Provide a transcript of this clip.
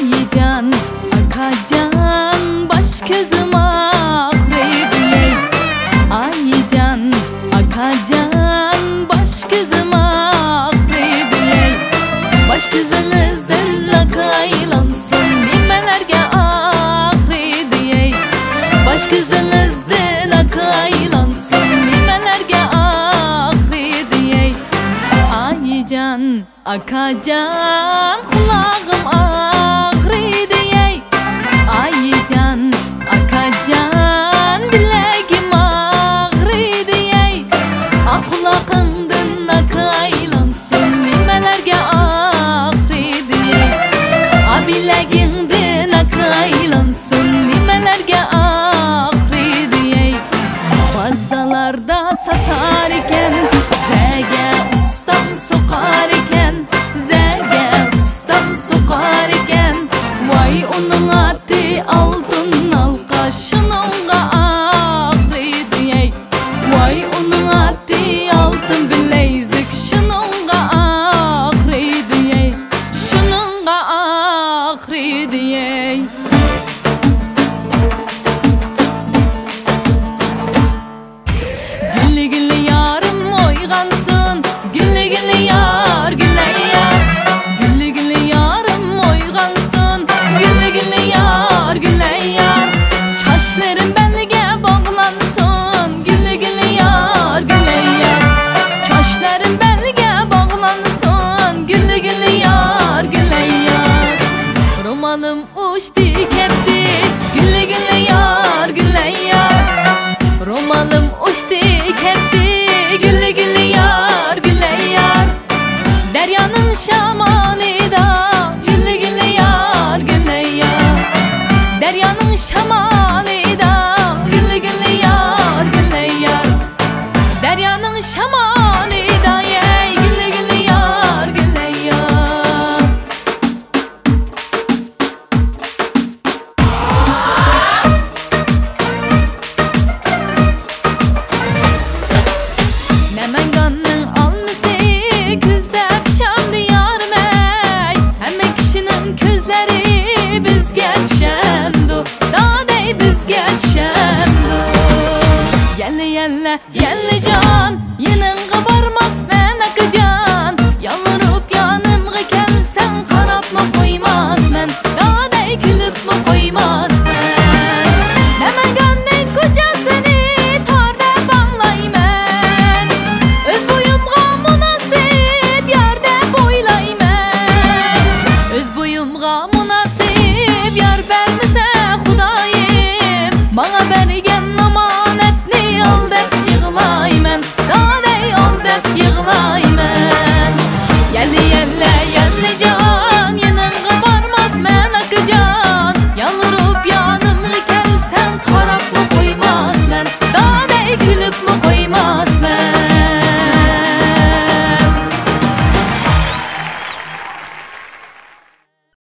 Ayıcan, akacan, baş gözüm ağrıydı. Ayıcan, akacan, baş gözüm ağrıydı. Baş gözünüzden akaylansın nimelerge ağrıydı. Baş gözünüzden akaylansın nimelerge ağrıydı. Ayıcan, akacan, kulağım ağrıydı. Ayıcan, akacan, bileğim ağrıydı. Ah kulağından akaylansın nimelerge ağrıydı. Ah bileğinden akaylansın nimelerge ağrıydı. Bazalarda satar iken zege ustam sokar iken, zege ustam sokar iken, vay onun adı altın halka şununla ağrıydı. Vay onun adı altın bilezik şununla ağrıydı. Şununla ağrıydı. Gülü gülü yarım oygansın, gülü gülü yar güle yar. Gülü gülü yarım oygansın, gülü gülü yar güle yar. Çaşlarım belge bağlansın, gülü gülü yar güle yar. Çaşlarım belge bağlansın, gülü gülü yar güle yar. Romalım uçtu gitti, gülü gülü yar güle yar. Romalım uçtu gitti, gülü gülü yar güle yar. Deryanın şamali da, gülü gülü yar güle yar. Deryanın şamali da, gülü gülü yar güle yar. Deryanın şamali da, gülü gülü yar güle yar. Nemenganın alması küzde pişandı yarım ey. Hemen kişinin közleri biz geçemdu, daha dey biz geçemdu. Yelle yelle yelle can, yinin kabarmaz ben akıcan. Yalvarıp yanımga kelsen karap mı koymaz men, daha dey külüp mü koymaz men. Nemenganın kocasını tarda bağlaymen, öz boyumga münasip yerde boylaymen. Öz boyumga münasip yar ben